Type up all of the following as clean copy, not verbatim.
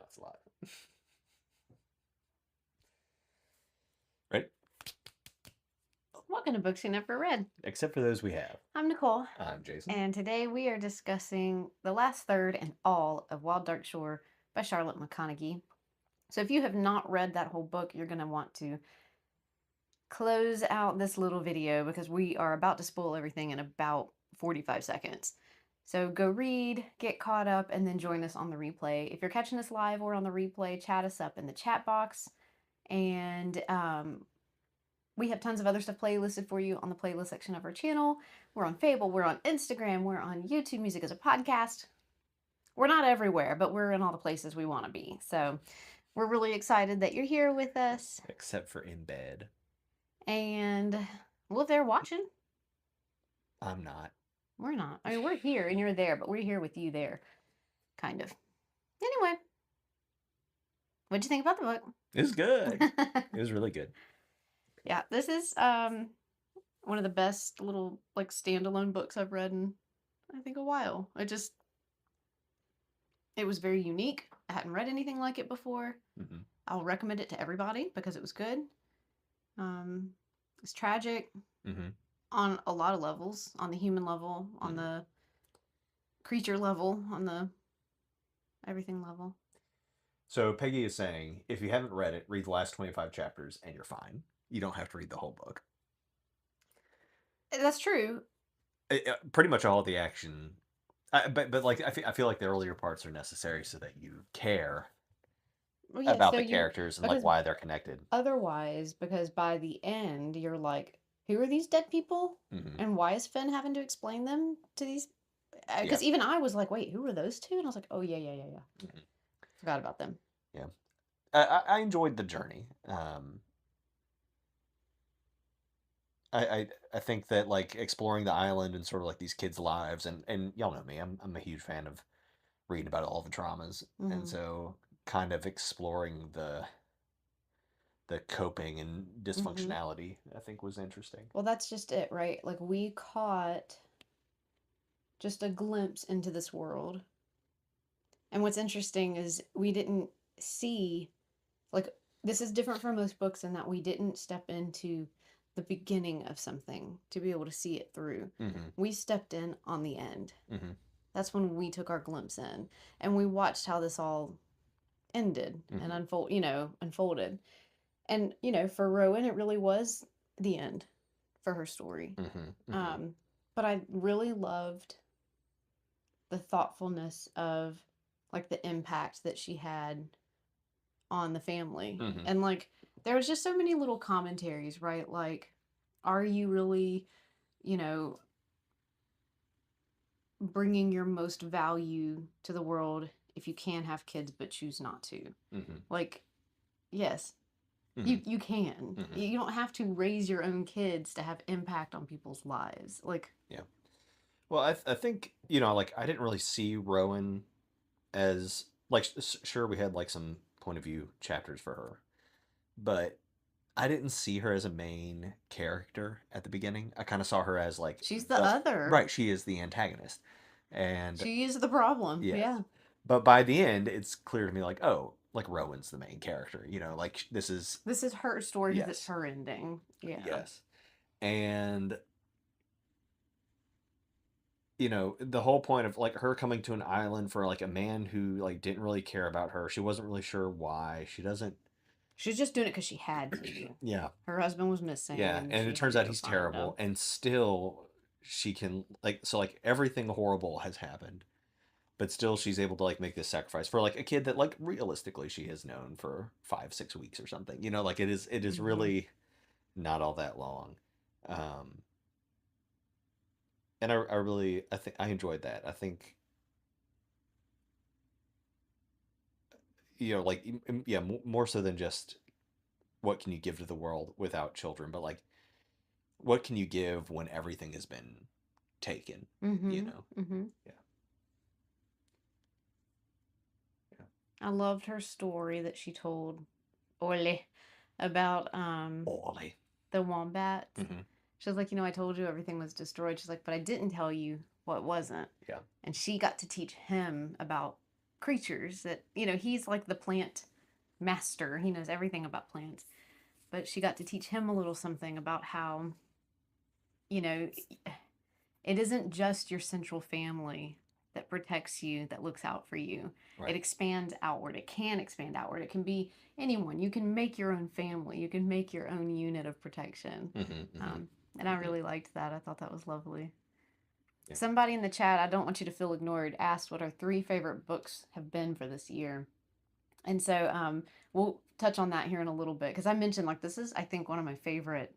it's live. Right? Welcome to Books You Never Read. Except for those we have. I'm Nicole. I'm Jason. And today we are discussing the last third and all of Wild Dark Shore by Charlotte McConaughey. So if you have not read that whole book, you're going to want to close out this little video because we are about to spoil everything in about 45 seconds. So go read, get caught up, and then join us on the replay. If you're catching us live or on the replay, chat us up in the chat box. And we have tons of other stuff playlisted for you on the playlist section of our channel. We're on Fable, we're on Instagram, we're on YouTube Music as a podcast. We're not everywhere, but we're in all the places we want to be. So we're really excited that you're here with us. Except for in bed. And well, if they're watching, I'm not. we're not. I mean, we're here and you're there, but we're here with you there, kind of. Anyway, what'd you think about the book? It was good. It was really good. Yeah, this is one of the best little like standalone books I've read in I think a while. It was very unique. I hadn't read anything like it before. Mm-hmm. I'll recommend it to everybody because it was good. It's tragic on a lot of levels, on the human level, on the creature level, on the everything level. So Peggy is saying, if you haven't read it, read the last 25 chapters and you're fine. You don't have to read the whole book. That's true. Pretty much all of the action, but like I feel like the earlier parts are necessary so that you care about the characters and like why they're connected. Otherwise, because by the end you're like, who are these dead people, and why is Finn having to explain them to these? Because even I was like, wait, who are those two? And I was like, oh yeah. Forgot about them. Yeah, I enjoyed the journey. I think that like exploring the island and sort of like these kids' lives and y'all know me, I'm a huge fan of reading about all the traumas, and so kind of exploring the coping and dysfunctionality I think was interesting. Well, that's just it, right? Like we caught just a glimpse into this world. And what's interesting is we didn't see, like, this is different from most books in that we didn't step into the beginning of something to be able to see it through. We stepped in on the end. That's when we took our glimpse in, and we watched how this all ended and unfolded. And for Rowan, it really was the end for her story. But I really loved the thoughtfulness of like the impact that she had on the family. And like there was just so many little commentaries, right? Like, are you really, bringing your most value to the world if you can have kids but choose not to? Like, yes, you can. You don't have to raise your own kids to have impact on people's lives. Like, yeah. Well, I think, like I didn't really see Rowan as like, sure, we had like some point of view chapters for her, but I didn't see her as a main character at the beginning. I kind of saw her as like she's the other. Right, she is the antagonist. And she is the problem. Yes. Yeah. But by the end, it's clear to me like, oh, like Rowan's the main character, like this is her story because it's her ending. Yeah. Yes. And the whole point of like her coming to an island for like a man who like didn't really care about her. She wasn't really sure why. She was just doing it because she had to. Yeah. Her husband was missing. Yeah, and it turns out he's terrible, and still she can like everything horrible has happened, but still she's able to like make this sacrifice for like a kid that like realistically she has known for 5-6 weeks or something. Like it is really not all that long. And I think I enjoyed that. I think like more so than just what can you give to the world without children, but like what can you give when everything has been taken? Yeah. I loved her story that she told Ole about the wombat. She was like, I told you everything was destroyed. She's like, but I didn't tell you what wasn't. Yeah. And she got to teach him about creatures that, he's like the plant master. He knows everything about plants. But she got to teach him a little something about how, you know, it isn't just your central family that protects you, that looks out for you. It Right. expands outward. It can expand outward. It can be anyone. You can make your own family. You can make your own unit of protection. And I Hmm. really liked that. I thought that was lovely. Yeah. Somebody in the chat, I don't want you to feel ignored, asked what our 3 favorite books have been for this year. And so we'll touch on that here in a little bit because I mentioned like this is I think one of my favorite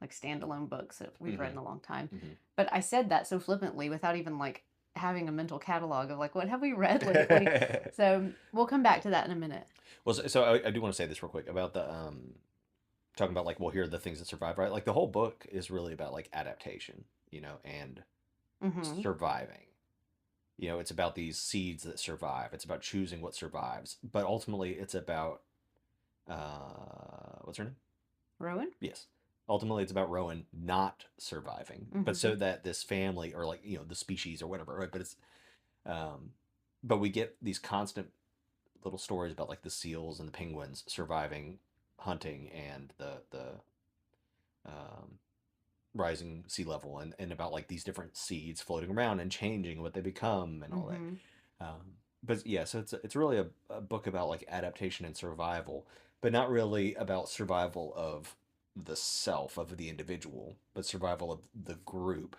like standalone books that we've read in a long time. But I said that so flippantly without even like having a mental catalog of like what have we read lately. So we'll come back to that in a minute. Well, so I do want to say this real quick about the talking about like, well, here are the things that survive, right? Like the whole book is really about like adaptation, and surviving. It's about these seeds that survive. It's about choosing what survives, but ultimately it's about what's her name? Rowan? Yes. Ultimately, it's about Rowan not surviving, but so that this family or like the species or whatever, right? But um, but we get these constant little stories about like the seals and the penguins surviving hunting and the um, rising sea level and about like these different seeds floating around and changing what they become and all that. But yeah, so it's really a book about like adaptation and survival, but not really about survival of the self of the individual, but survival of the group.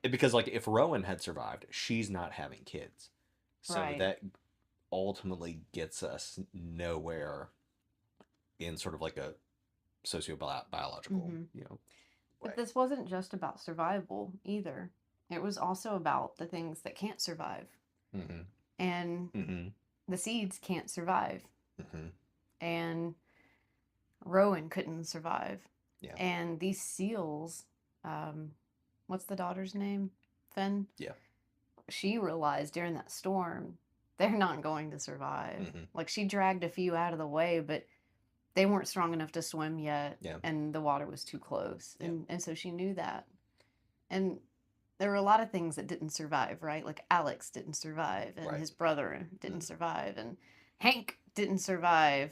Because like if Rowan had survived, she's not having kids, so Right. that ultimately gets us nowhere in sort of like a sociobiological, But way. this wasn't just about survival either. It was also about the things that can't survive. And the seeds can't survive. And Rowan couldn't survive. Yeah. And these seals, what's the daughter's name? Finn? Yeah. She realized during that storm, they're not going to survive. Like she dragged a few out of the way, but they weren't strong enough to swim yet. Yeah. And the water was too close. Yeah. And so she knew that. And there were a lot of things that didn't survive, right? Like Alex didn't survive, and his brother didn't survive, and Hank didn't survive.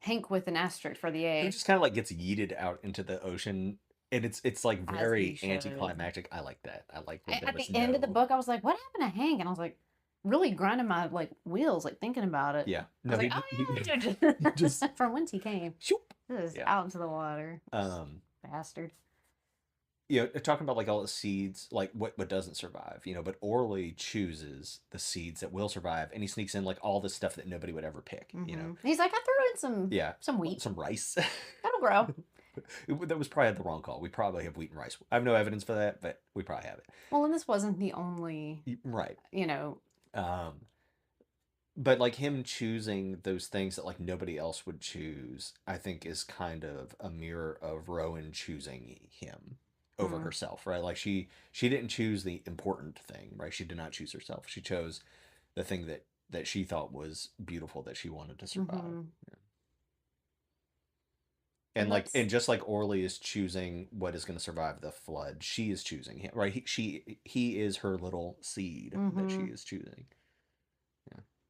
Hank with an asterisk for the Who A. just kind of like gets yeeted out into the ocean, and it's like As he very should. anticlimactic. I like that. I like when there At was the end of the book, I was like, "What happened to Hank?" And I was like, really grinding my like wheels, like thinking about it. Yeah. I was like, "Oh yeah, just from whence he came, shoop, just out into the water." Bastard. Talking about like all the seeds, like what doesn't survive, but Orly chooses the seeds that will survive, and he sneaks in like all the stuff that nobody would ever pick. He's like, I threw in some wheat, some rice. That'll grow. That was probably the wrong call. We probably have wheat and rice. I have no evidence for that, but we probably have it. Well, and this wasn't the only, right. Um, but like him choosing those things that like nobody else would choose, I think is kind of a mirror of Rowan choosing him over herself, right? Like she didn't choose the important thing, right? She did not choose herself. She chose the thing that she thought was beautiful, that she wanted to survive. Yeah. And just like Orly is choosing what is going to survive the flood, she is choosing him, right? He is her little seed that she is choosing.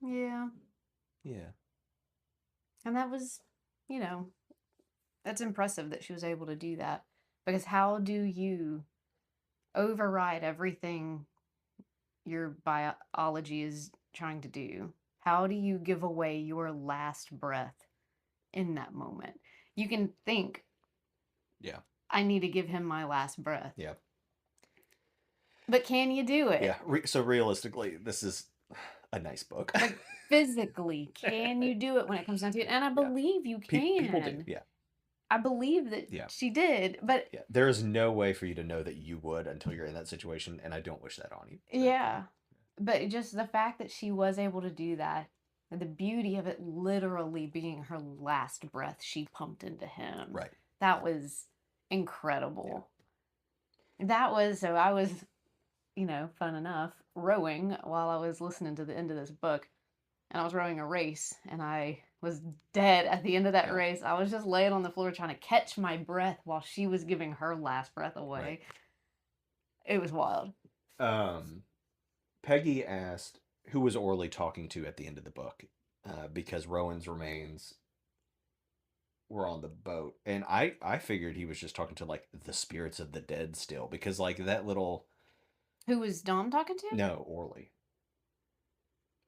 Yeah. Yeah. And that was, that's impressive that she was able to do that. Because how do you override everything your biology is trying to do? How do you give away your last breath in that moment? You can think, yeah, I need to give him my last breath. Yeah. But can you do it? Yeah. So realistically, this is a nice book. Like physically, can you do it when it comes down to it? And I believe you can. People do. Yeah. I believe that she did, but there is no way for you to know that you would until you're in that situation, and I don't wish that on you. So. Yeah. But just the fact that she was able to do that, and the beauty of it literally being her last breath she pumped into him. Right. That was incredible. Yeah. That was, so I was, fun enough, rowing while I was listening to the end of this book. And I was rowing a race, and I was dead at the end of that race. I was just laying on the floor trying to catch my breath while she was giving her last breath away. Right. It was wild. Peggy asked who was Orly talking to at the end of the book, because Rowan's remains were on the boat, and I figured he was just talking to like the spirits of the dead still, because like that little Who was Dom talking to? no Orly.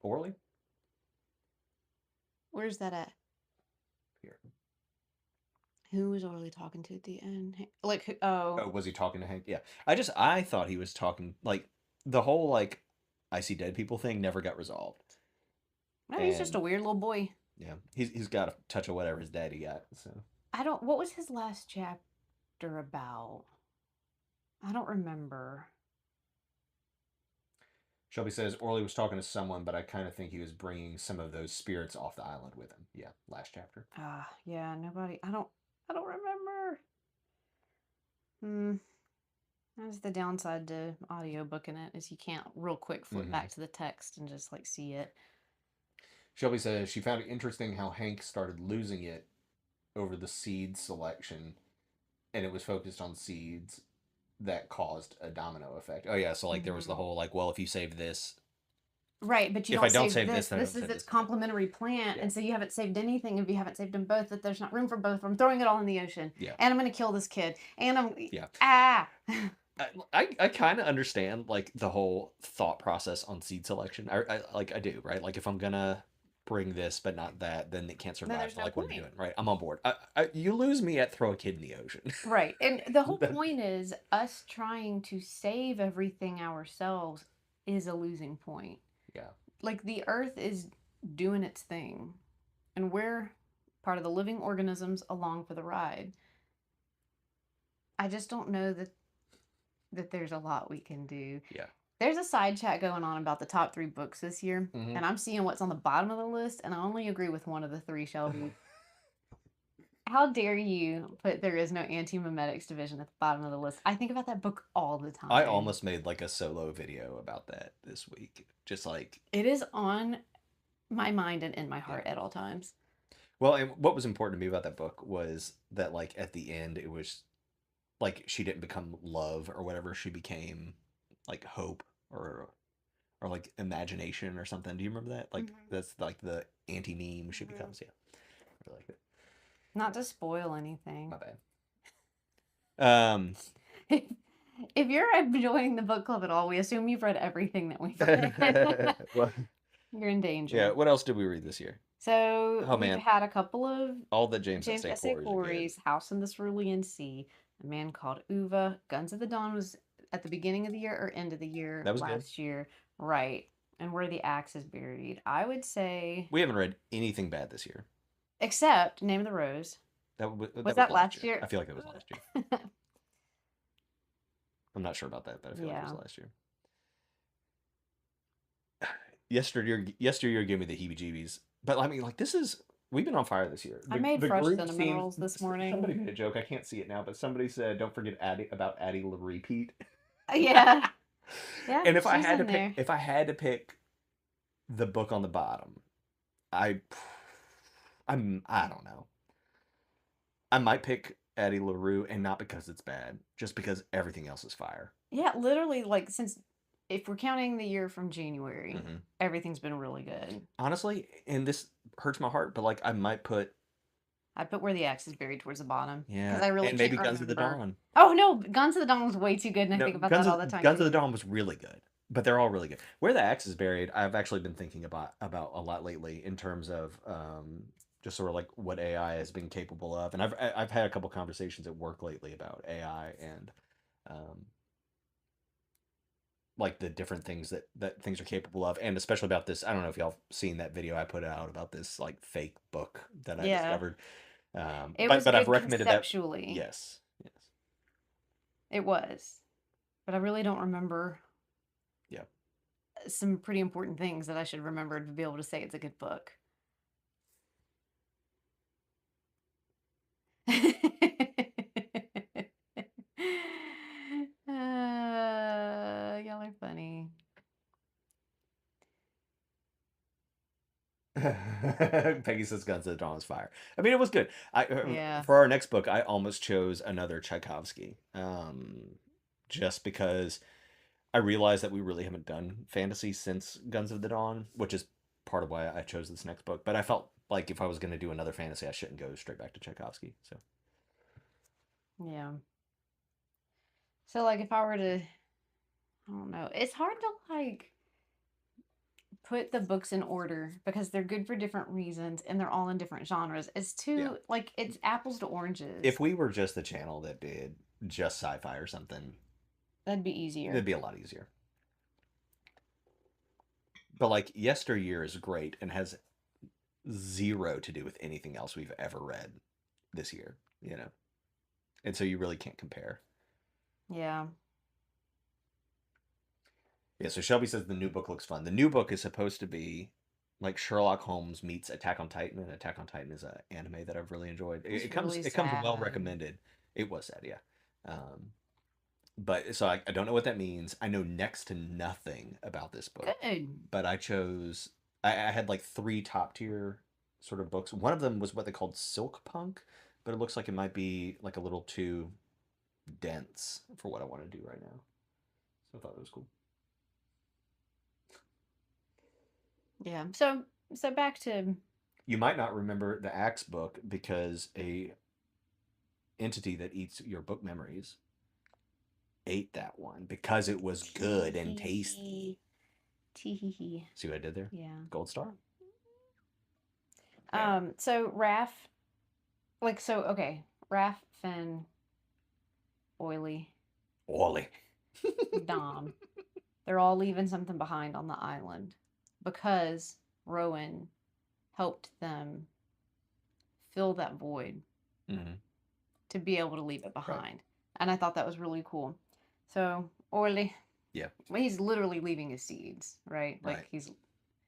Orly? Where's that at? Here. Who was Orly talking to at the end? Like, who? Oh, Oh, was he talking to Hank? Yeah. I thought he was talking like the whole like I see dead people thing never got resolved. no, he's just And a weird little boy. yeah, he's got a touch of whatever his daddy got. So I don't. What was his last chapter about? I don't remember. Shelby says Orly was talking to someone, but I kind of think he was bringing some of those spirits off the island with him. Yeah, last chapter. Yeah, nobody. I don't. I don't remember. Hmm. That's the downside to audiobooking it is you can't real quick flip Mm-hmm. back to the text and just like see it. Shelby says she found it interesting how Hank started losing it over the seed selection, and it was focused on seeds that caused a domino effect. Oh yeah, so like there was the Mhm. whole like, well, if you save this, Right, but you if I don't don't save save this. this, then I don't This is save its this. complementary plant, Yeah, and so you haven't saved anything if you haven't saved them both. That there's not room for both. I'm throwing it all in the ocean, yeah, and I'm gonna kill this kid, and I'm yeah. ah. I kind of understand like the whole thought process on seed selection. I do, right? Like if I'm gonna bring this but not that, then it can't Then survive. there's So no like, what are we point. doing, right? I'm on board. You lose me at throw a kid in the ocean. Right, and the whole That- point is us trying to save everything ourselves is a losing point. yeah, Like the Earth is doing its thing, and we're part of the living organisms along for the ride. I just don't know that there's a lot we can do. yeah. There's a side chat going on about the top 3 books this year, Hmm. and I'm seeing what's on the bottom of the list, and I only agree with one of the 3, Shelby. How dare you put There Is No Anti-Memetics Division at the bottom of the list? I think about that book all the I time. almost made like a solo video about that this week. Just like, It is on my mind and in my yeah. heart at all times. Well, and what was important to me about that book was that like at the end it was like she didn't become love or whatever, she became like hope or like imagination or something. Do you remember that? Like Mhm. that's like the anti meme she Mhm. becomes. Yeah, I really like it. Not to spoil anything. My bad. Um, If you're enjoying the book club at all, we assume you've read everything that we've read. well, You're in yeah. danger. What else did we read this year? So Oh we've man, had a couple of all the James James Essay Essay Quarries are good. Quarries, House in the Cerulean Sea, A Man Called Uva, Guns of the Dawn was at the beginning of the year or end of the year That was good. last year, right? And Where the Axe is Buried. I would say, We haven't read anything bad this year. except Name of the Rose. That Was was that last last year. year? I feel like that was last year. I'm not sure about that, but I feel like it Yeah. was last year. Yesteryear gave me the heebie-jeebies. But I mean, like this is we've been on fire this year. I made The fresh group cinnamon seems rolls this morning. somebody made a joke. I can't see it now, but somebody said, "Don't forget Addie La repeat." Yeah. Yeah, And if I she's had to in pick, there. if I had to pick the book on the bottom, I, I don't know. I might pick Addie LaRue, and not because it's bad, just because everything else is fire. Yeah, literally, like, since if we're counting the year from January, Hmm. everything's been really good. Honestly, and this hurts my heart, but like I might put I put Where the Axe is Buried towards the bottom because yeah, I really and can't maybe Guns of the remember. Dawn. Oh no, Guns of the Dawn was way too good, and I No, think about that all the time Guns of too. the Dawn was really good, but they're all really good. Where the Axe is Buried, I've actually been thinking about a lot lately in terms of just sort of like what AI has been capable of, and I've had a couple conversations at work lately about AI and um, like the different things that things are capable of, and especially about this. I don't know if y'all seen that video I put out about this like fake book that I Yeah, discovered. it But was I've good recommended that. conceptually. Yes, yes, It was, but I really don't remember yeah. some pretty important things that I should remember to be able to say it's a good book. Y'all are funny. Peggy says Guns of the Dawn is fire. I mean, it was good. Yeah. For our next book, I almost chose another Tchaikovsky, just because I realize that we really haven't done fantasy since Guns of the Dawn, which is part of why I chose this next book. But I felt like if I was going to do another fantasy, I shouldn't go straight back to Tchaikovsky. So Yeah. So like if I were to, I don't know. It's hard to like put the books in order because they're good for different reasons and they're all in different genres. It's yeah, too like it's apples to oranges. if we were just the channel that did just sci-fi or something, That'd be easier. it'd be a lot easier. But like Yesteryear is great and has zero to do with anything else we've ever read this year, you know. And so you really can't compare. Yeah. Yeah, so Shelby says the new book looks fun. The new book is supposed to be like Sherlock Holmes meets Attack on Titan, and Attack on Titan is an anime that I've really enjoyed. It's It comes really well sad. recommended. It was sad, yeah. But so I don't know what that means. I know next to nothing about this book, Good. but I chose. I had like three top tier sort of books. One of them was what they called Silk Punk, but it looks like it might be like a little too dense for what I want to do right now. So I thought it was cool. Yeah. So back to You might not remember the Axe book because a entity that eats your book memories ate that one because it was good and tasty. tee tee. See what I did there? Yeah. Gold star. Okay. So Raph, like so okay, Raph, Finn, Oily, Ollie. Dom, they're all leaving something behind on the island because Rowan helped them fill that void Mm-hmm. to be able to leave it Right. behind. And I thought that was really cool. So Orly, Yeah. well, he's literally leaving his seeds, right? Like Right. he's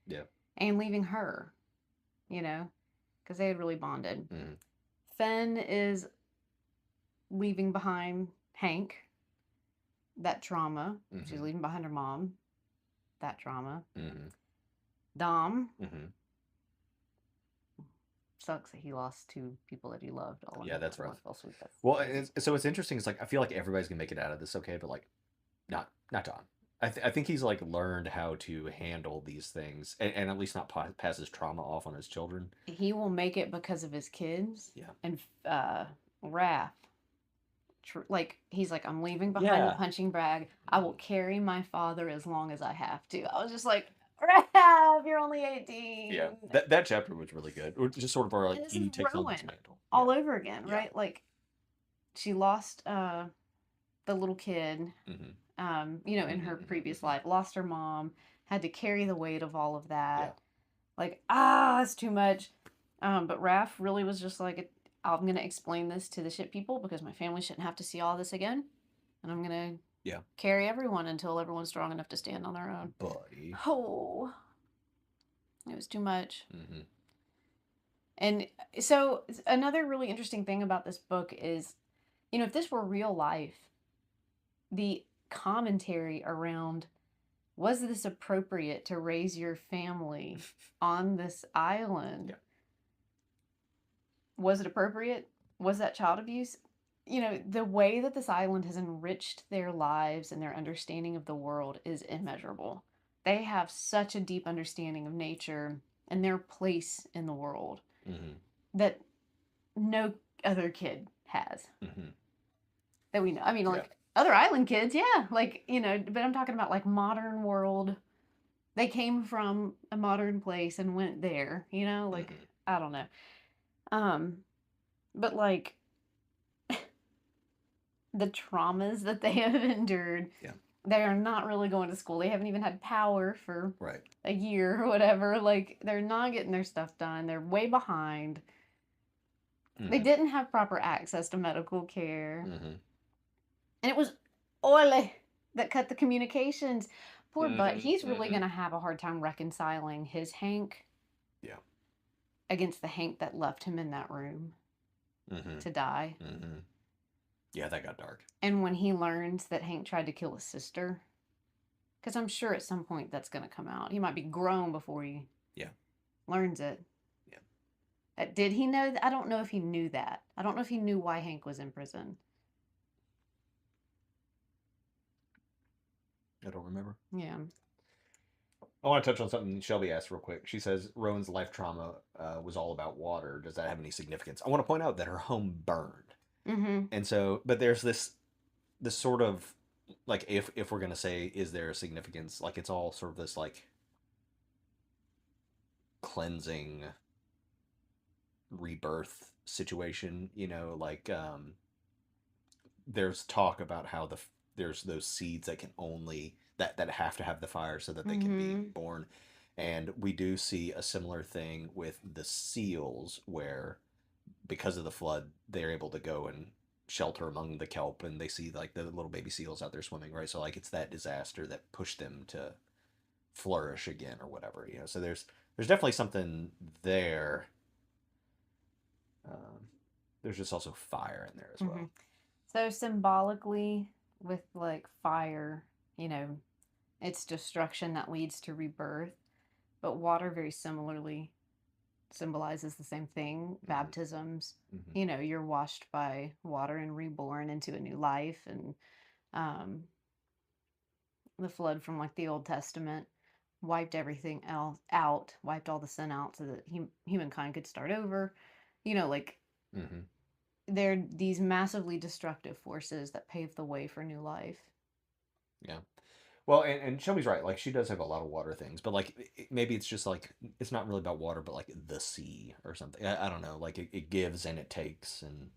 Yeah. and leaving her, you know, because they had really bonded. Mm-hmm. Fenn is leaving behind Hank, that trauma. Mm-hmm. She's leaving behind her mom, that trauma. Mm-hmm. Dom Mm-hmm. sucks that he lost two people that he loved all Yeah, that's rough. Sweet. Well, so what's interesting is like I feel like everybody's gonna make it out of this okay, but like not Don. I think he's like learned how to handle these things and at least not pass his trauma off on his children. He will make it because of his kids. Yeah. And Raph, like he's like, I'm leaving behind the punching bag. I will carry my father as long as I have to. I was just like, Raph, you're only 18. Yeah, that chapter was really good. Just sort of our like he takes on this mantle all over again, Yeah. right? Like she lost the little kid, you know, in her previous life, lost her mom, had to carry the weight of all of that. Yeah. Like, that's too much. But Raph really was just like, I'm gonna explain this to the ship people because my family shouldn't have to see all this again, and I'm gonna carry everyone until everyone's strong enough to stand on their own. Buddy. Oh, it was too much. Mm-hmm. And so another really interesting thing about this book is, you know, if this were real life, the commentary around was this appropriate to raise your family on this island? Yeah. Was it appropriate? Was that child abuse? You know, the way that this island has enriched their lives and their understanding of the world is immeasurable. They have such a deep understanding of nature and their place in the world that no other kid has. That we know. I mean, like other island kids, yeah. Like, you know, but I'm talking about like modern world. They came from a modern place and went there, you know? Like, I don't know. But like the traumas that they have endured. Yeah. They are not really going to school. They haven't even had power for a year or whatever. Like, they're not getting their stuff done. They're way behind. They didn't have proper access to medical care. And it was Ole that cut the communications. Poor Butt. He's really going to have a hard time reconciling his Hank against the Hank that left him in that room to die. Yeah, that got dark. And when he learns that Hank tried to kill his sister, because I'm sure at some point that's going to come out. He might be grown before he learns it. Yeah. Did he know? I don't know if he knew that. I don't know if he knew why Hank was in prison. I don't remember. Yeah. I want to touch on something Shelby asked real quick. She says Rowan's life trauma was all about water. Does that have any significance? I want to point out that her home burned, Mm-hmm. and so, but there's this sort of like if we're gonna say is there a significance, like it's all sort of this like cleansing rebirth situation, like there's talk about how there's those seeds that can only that have to have the fire so that they can be Mm-hmm. born. And we do see a similar thing with the seals where because of the flood they're able to go and shelter among the kelp, and they see like the little baby seals out there swimming, right? So like it's that disaster that pushed them to flourish again or whatever, so there's definitely something there. um, there's just also fire in there as Mm-hmm. well. So symbolically, with like fire, you know, it's destruction that leads to rebirth. But water, very similarly, symbolizes the same thing. Hmm. Baptisms, Hmm. you're washed by water and reborn into a new life. And um, the flood from like the Old Testament wiped everything else out, wiped all the sin out so that humankind could start over. Like Hmm. they're these massively destructive forces that pave the way for new life. Yeah. Well, and Shelby's right. Like she does have a lot of water things, but like maybe it's just like it's not really about water, but like the sea or something. I don't know. Like it gives and it takes, and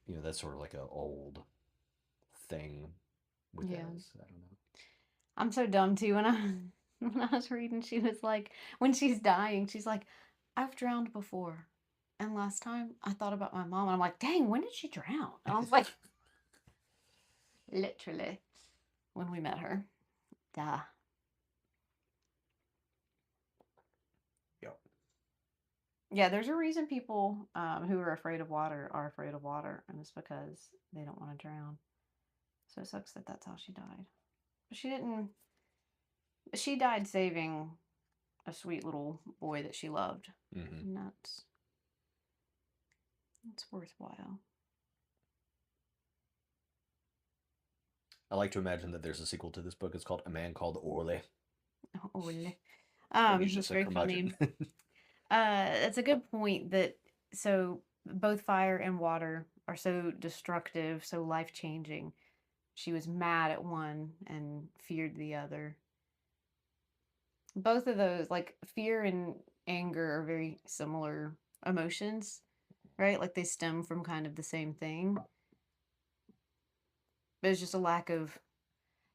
that's sort of like a old thing with Yeah. us. I don't know. I'm so dumb too. When I when I was reading, she was like, when she's dying, she's like, I've drowned before. And last time I thought about my mom, and I'm like, dang, when did she drown? And I was like, literally, when we met her. Duh. Yep. Yeah, there's a reason people who are afraid of water, and it's because they don't want to drown. So it sucks that that's how she died. But she didn't. She died saving a sweet little boy that she loved, Hmm. and that's worthwhile. I like to imagine that there's a sequel to this book. It's called A Man Called Orle, Ole. and he's That's just a very curmudgeon. funny. It's a good point that so both fire and water are so destructive, so life changing. She was mad at one and feared the other. Both of those, like fear and anger, are very similar emotions, right? Like they stem from kind of the same thing. But it's just a lack of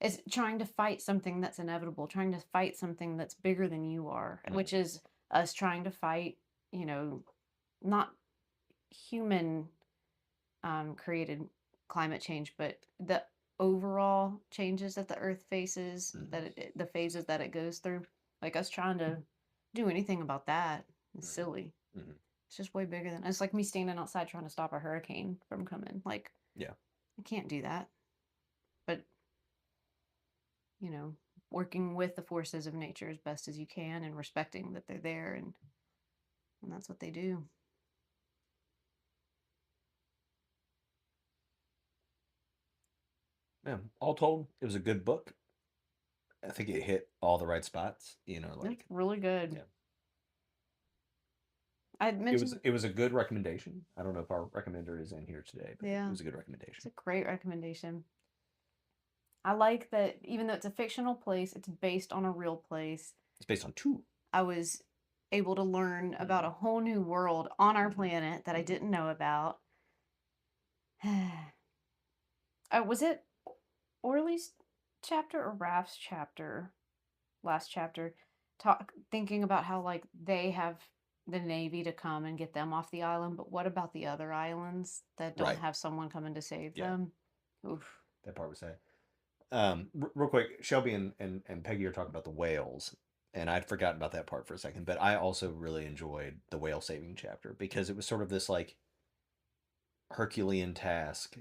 it's trying to fight something that's inevitable, trying to fight something that's bigger than you are, which Hmm. is us trying to fight, not human created climate change, but the overall changes that the earth faces, Hmm. the phases that it goes through. Like us trying to do anything about that is Hmm. silly. Hmm. It's just way bigger than it's like me standing outside trying to stop a hurricane from coming. Like Yeah. I can't do that. But you know, working with the forces of nature as best as you can and respecting that they're there, and that's what they do. Yeah. All told, it was a good book. I think it hit all the right spots. It's Like really good. yeah, I it was mentioned, it was a good recommendation. I don't know if our recommender is in here today, but it yeah, was a good it's recommendation. a great recommendation. I like that even though it's a fictional place, it's based on a real place. It's based on two. I was able to learn about Hmm. a whole new world on our Hmm. planet that I Hmm. didn't know about. Was it Orly's chapter or Raph's chapter? Last chapter, talk thinking about how like they have the navy to come and get them off the island, but what about the other islands that don't Right. have someone coming to save Yeah. them? Oof. That part was sad. Real quick, Shelby and Peggy are talking about the whales, and I'd forgotten about that part for a second. But I also really enjoyed the whale saving chapter because it was sort of this like Herculean task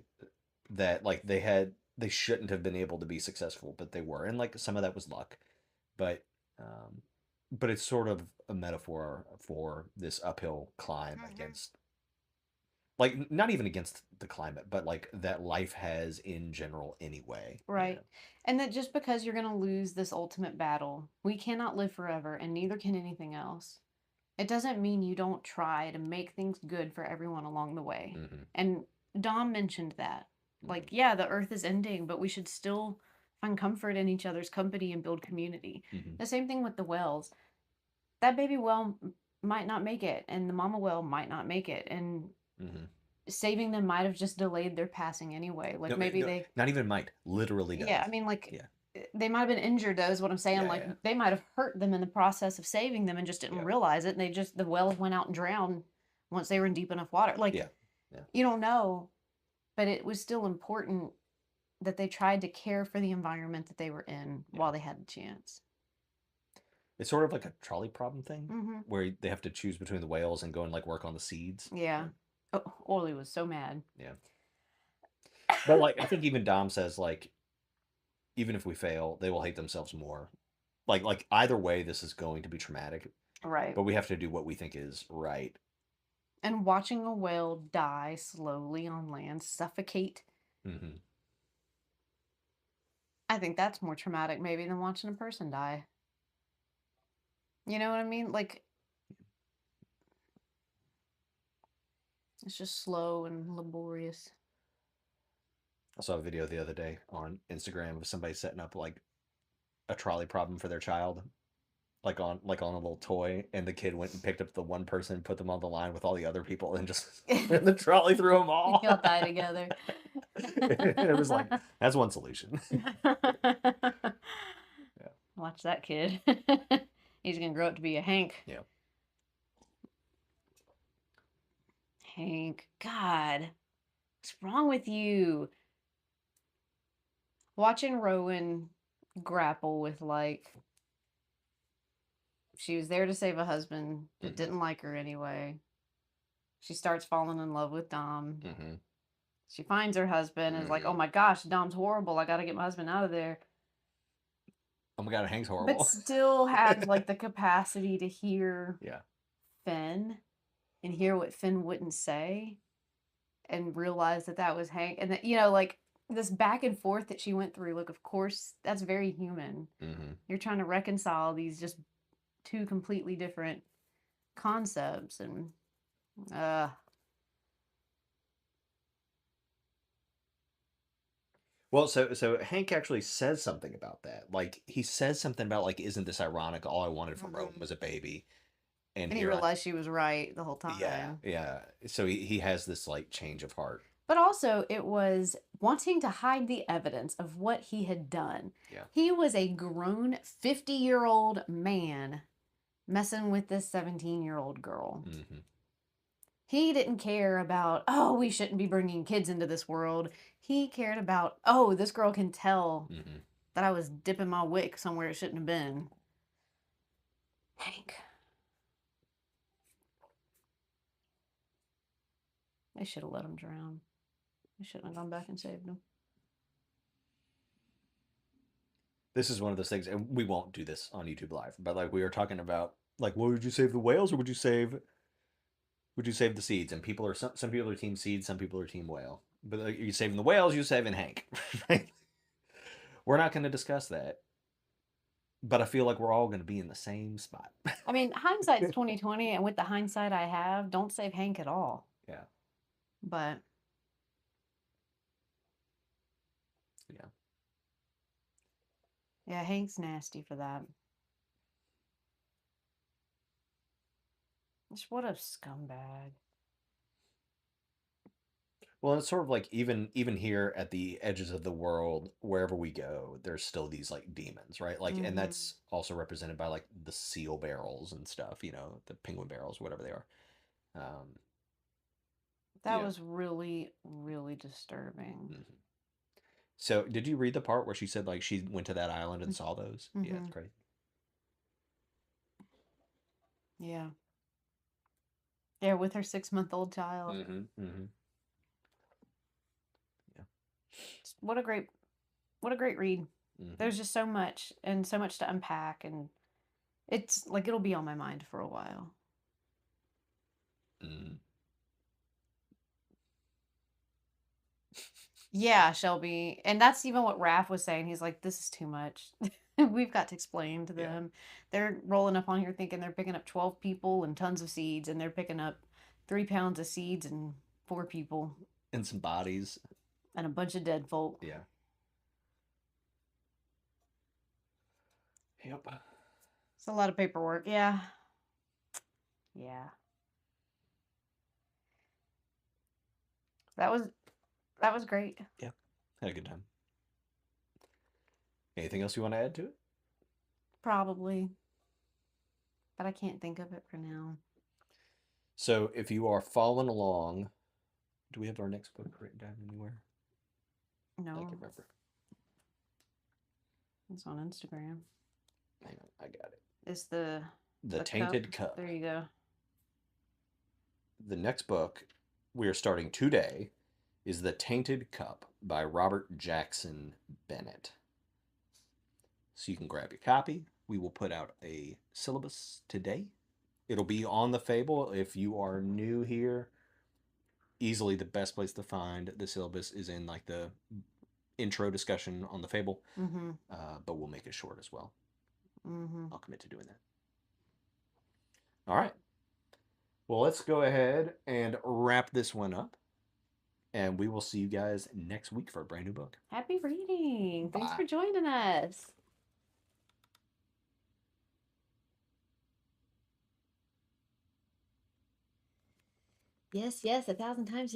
that like they shouldn't have been able to be successful, but they were, and like some of that was luck, but um, but it's sort of a metaphor for this uphill climb Mhm. against like not even against the climate, but like that life has in general anyway. Right. And that just because you're going to lose this ultimate battle, we cannot live forever, and neither can anything else. It doesn't mean you don't try to make things good for everyone along the way. Mm-hmm. And Dom mentioned that. Like, Mm-hmm. yeah, the earth is ending, but we should still find comfort in each other's company and build community. Mm-hmm. The same thing with the whales. That baby whale might not make it, and the mama whale might not make it, and Mm-hmm. saving them might have just delayed their passing anyway. Like No, maybe no, they, not even might. Literally yeah, does. I mean, like Yeah. they might have been injured, though, is what I'm saying. Yeah. Like Yeah. they might have hurt them in the process of saving them and just didn't Yeah. realize it. And they just, the whales went out and drowned once they were in deep enough water. Like, Yeah. Yeah. you don't know, but it was still important that they tried to care for the environment that they were in Yeah. while they had the chance. It's sort of like a trolley problem thing Mm-hmm. where they have to choose between the whales and go and like work on the seeds. Yeah. Oh, Orly was so mad. Yeah. But like I think even Dom says like even if we fail, they will hate themselves more. Like either way this is going to be traumatic, Right. but we have to do what we think is right. And watching a whale die slowly on land, suffocate, Mm-hmm. I think that's more traumatic maybe than watching a person die. You know what I mean? Like, it's just slow and laborious. I saw a video the other day on Instagram of somebody setting up like a trolley problem for their child, like on a little toy, and the kid went and picked up the one person, put them on the line with all the other people, and just ran the trolley through them all. Y'all die together. It was like that's one solution. Yeah. Watch that kid. He's gonna grow up to be a Hank. Yeah. Hank, God, what's wrong with you? Watching Rowan grapple with like she was there to save a husband that Mm-hmm. didn't like her anyway. She starts falling in love with Dom. Mm-hmm. She finds her husband and is like, Mm-hmm. oh my gosh, Dom's horrible. I got to get my husband out of there. Oh my god, Hank's But horrible. still has like the capacity to hear Yeah. Finn and hear what Finn wouldn't say and realize that that was Hank. And that, you know, like this back and forth that she went through, like, of course, that's very human. Mm-hmm. You're trying to reconcile these just two completely different concepts. And, Well, so Hank actually says something about that. Like he says something about like, isn't this ironic? All I wanted from Rome was a baby, and and he here I. realized she was right the whole Yeah, time. yeah. So he has this like change of heart. But also, it was wanting to hide the evidence of what he had done. Yeah. He was a grown 50-year-old man messing with this 17-year-old girl. Mm-hmm. He didn't care about, oh, we shouldn't be bringing kids into this world. He cared about, oh, this girl can tell Mm-hmm. that I was dipping my wick somewhere it shouldn't have been. Hank. They should have let him drown. They shouldn't have gone back and saved him. This is one of those things, and we won't do this on YouTube Live, but like we were talking about, like, well, would you save the whales or would you save the seeds? And people are some people are team seeds, some people are team whale. But like, you saving the whales, you saving Hank. Right? We're not going to discuss that, but I feel like we're all going to be in the same spot. I mean, hindsight's 2020, and with the hindsight I have, don't save Hank at all. Yeah. But Yeah. yeah, Hank's nasty for that. Just what a scumbag. Well, it's sort of like even here at the edges of the world, wherever we go, there's still these like demons, right? Like, and that's also represented by like the seal barrels and stuff, the penguin barrels, whatever they are. That Yeah. was really, really disturbing. Mhm. So, did you read the part where she said like she went to that island and saw those? Yeah, it's crazy. Yeah. Yeah, with her 6-month-old child. Mm-hmm. Mm-hmm. Yeah. What a great read. Mm-hmm. There's just so much and so much to unpack, and it's like it'll be on my mind for a while. Mm-hmm. Yeah, Shelby. And that's even what Raph was saying. He's like, this is too much. We've got to explain to Yeah. them. They're rolling up on here thinking they're picking up 12 people and tons of seeds, and they're picking up 3 pounds of seeds and 4 people And some bodies. and a bunch of dead folk. Yeah. Yep. It's a lot of paperwork. Yeah. Yeah. That was that was great. Yeah. Had a good time. Anything else you want to add to it? Probably. But I can't think of it for now. So if you are following along, do we have our next book written down anywhere? I No. can remember. It's on Instagram. Hang on, I got it. It's the Tainted Cup. There you go. The next book we are starting today is The Tainted Cup by Robert Jackson Bennett. So you can grab your copy. We will put out a syllabus today. It'll be on the Fable. If you are new here, easily the best place to find the syllabus is in like the intro discussion on the Fable. Mm-hmm. But we'll make it short as well. Mm-hmm. I'll commit to doing that. All right. Well, let's go ahead and wrap this one up. And we will see you guys next week for a brand new book. Happy reading. Thanks Bye. for joining us. Yes, yes, 1,000 times yes.